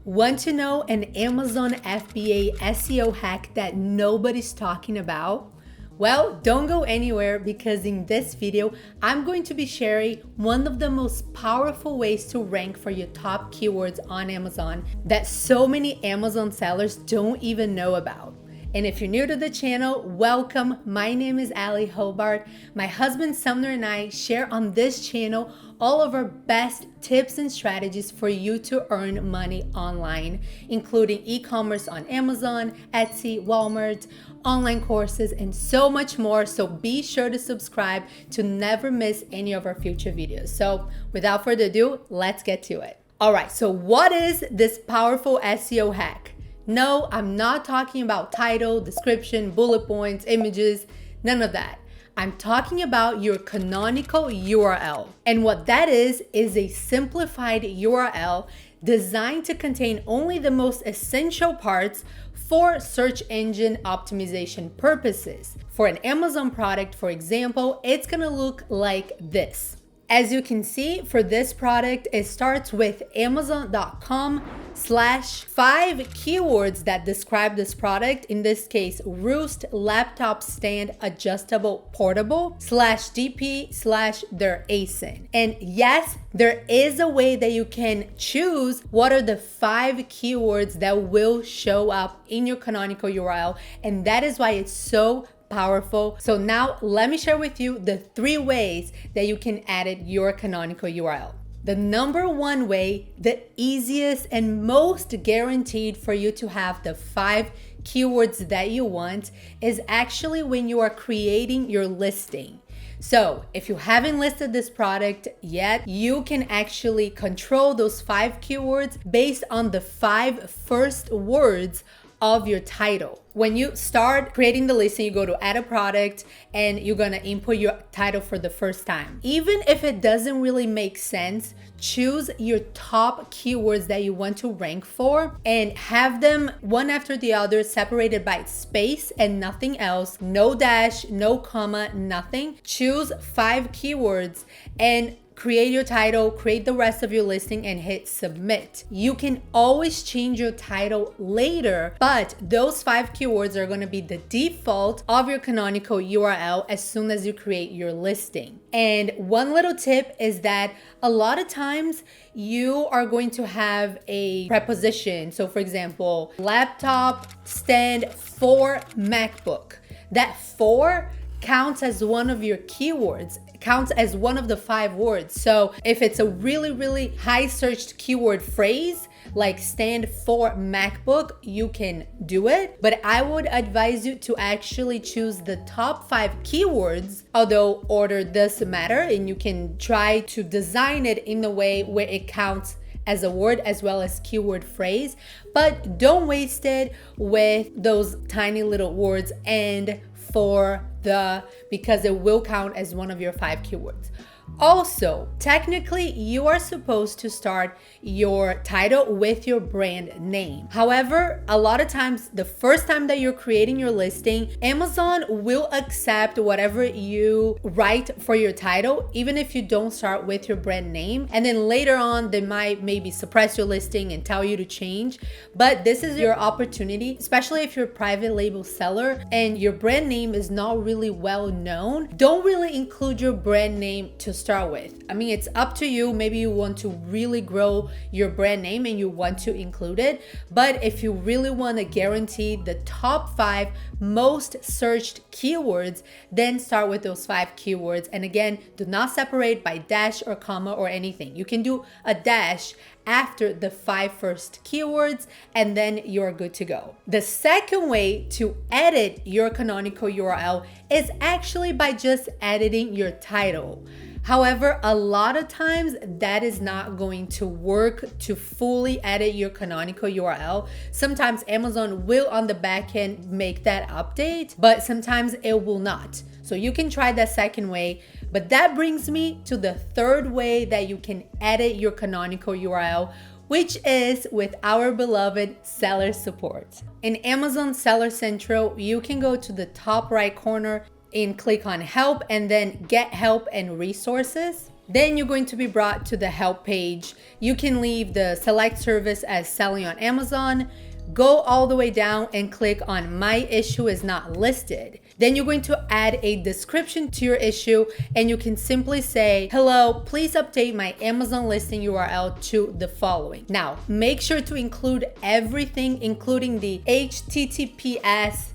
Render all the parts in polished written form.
Want to know an Amazon FBA SEO hack that nobody's talking about? Well, don't go anywhere because in this video, I'm going to be sharing one of the most powerful ways to rank for your top keywords on Amazon that so many Amazon sellers don't even know about. And if you're new to the channel, welcome. My name is Ali Hobart. My husband Sumner and I share on this channel all of our best tips and strategies for you to earn money online, including e-commerce on Amazon, Etsy, Walmart, online courses, and so much more. So be sure to subscribe to never miss any of our future videos. So without further ado, let's get to it. All right, so what is this powerful SEO hack? No, I'm not talking about title, description, bullet points, images, none of that. I'm talking about your canonical URL. And what that is a simplified URL designed to contain only the most essential parts for search engine optimization purposes. For an Amazon product, for example, it's gonna look like this. As you can see, for this product, it starts with amazon.com/5 keywords that describe this product. In this case, Roost laptop stand adjustable portable /DP/their ASIN. And yes, there is a way that you can choose what are the 5 keywords that will show up in your canonical URL. And that is why it's so powerful. So now let me share with you the 3 ways that you can edit your canonical URL. The number 1 way, the easiest and most guaranteed for you to have the 5 keywords that you want, is actually when you are creating your listing. So if you haven't listed this product yet, you can actually control those 5 keywords based on the 5 first words of your title. When you start creating the listing, you go to add a product and you're gonna input your title for the first time. Even if it doesn't really make sense, choose your top keywords that you want to rank for and have them one after the other, separated by space and nothing else. No dash, no comma, nothing. Choose 5 keywords and create your title, create the rest of your listing, and hit submit. You can always change your title later, but those 5 keywords are going to be the default of your canonical URL as soon as you create your listing. And one little tip is that a lot of times you are going to have a preposition. So for example, laptop stand for MacBook. That for counts as one of your keywords, counts as one of the 5 words. So if it's a really high searched keyword phrase like stand for MacBook, you can do it. But I would advise you to actually choose the top 5 keywords, although order does matter, and you can try to design it in a way where it counts as a word as well as keyword phrase, but don't waste it with those tiny little words and for the, because it will count as one of your 5 keywords. Also, technically, you are supposed to start your title with your brand name. However, a lot of times, the first time that you're creating your listing, Amazon will accept whatever you write for your title, even if you don't start with your brand name. And then later on, they might maybe suppress your listing and tell you to change. But this is your opportunity, especially if you're a private label seller and your brand name is not really well known. Don't really include your brand name to start with. I mean, it's up to you. Maybe you want to really grow your brand name and you want to include it. But if you really want to guarantee the top 5 most searched keywords, then start with those 5 keywords. And again, do not separate by dash or comma or anything. You can do a dash after the 5 first keywords and then you're good to go. The second way to edit your canonical URL is actually by just editing your title. However, a lot of times that is not going to work to fully edit your canonical URL. Sometimes Amazon will on the back end make that update, but sometimes it will not. So you can try that second way. But that brings me to the third way that you can edit your canonical URL, which is with our beloved seller support. In Amazon Seller Central, you can go to the top right corner and click on help and then get help and resources. Then you're going to be brought to the help page. You can leave the select service as selling on Amazon. Go all the way down and click on my issue is not listed. Then you're going to add a description to your issue, and you can simply say, hello, please update my Amazon listing URL to the following. Now, make sure to include everything, including the https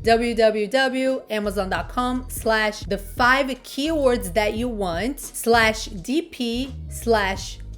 www.amazon.com/ the 5 keywords that you want /dp/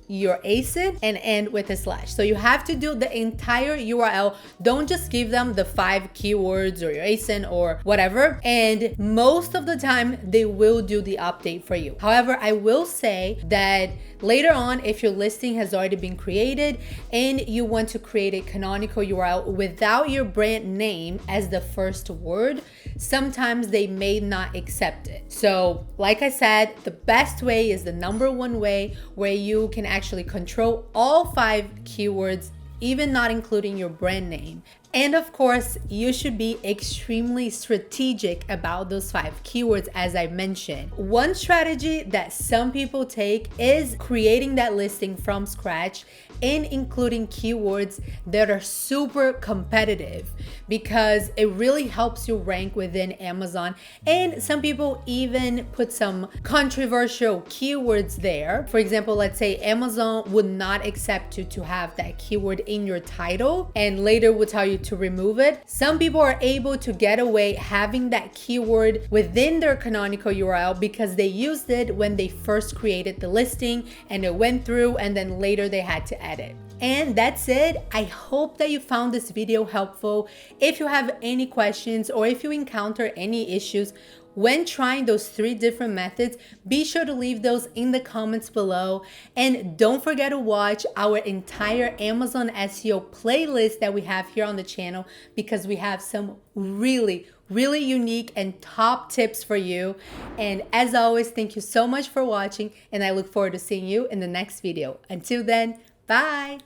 your ASIN and end with a slash. So you have to do the entire URL. Don't just give them the 5 keywords or your ASIN or whatever. And most of the time they will do the update for you. However, I will say that later on, if your listing has already been created and you want to create a canonical URL without your brand name as the first word, sometimes they may not accept it. So like I said, the best way is the #1 way where you can actually control all 5 keywords, even not including your brand name. And of course, you should be extremely strategic about those 5 keywords, as I mentioned. One strategy that some people take is creating that listing from scratch and including keywords that are super competitive, because it really helps you rank within Amazon. And some people even put some controversial keywords there. For example, let's say Amazon would not accept you to have that keyword in your title and later will tell you to remove it. Some people are able to get away having that keyword within their canonical URL because they used it when they first created the listing and it went through, and then later they had to edit. And that's it. I hope that you found this video helpful. If you have any questions or if you encounter any issues when trying those 3 different methods, be sure to leave those in the comments below. And don't forget to watch our entire Amazon SEO playlist that we have here on the channel, because we have some really unique and top tips for you. And as always, thank you so much for watching, and I look forward to seeing you in the next video. Until then, bye.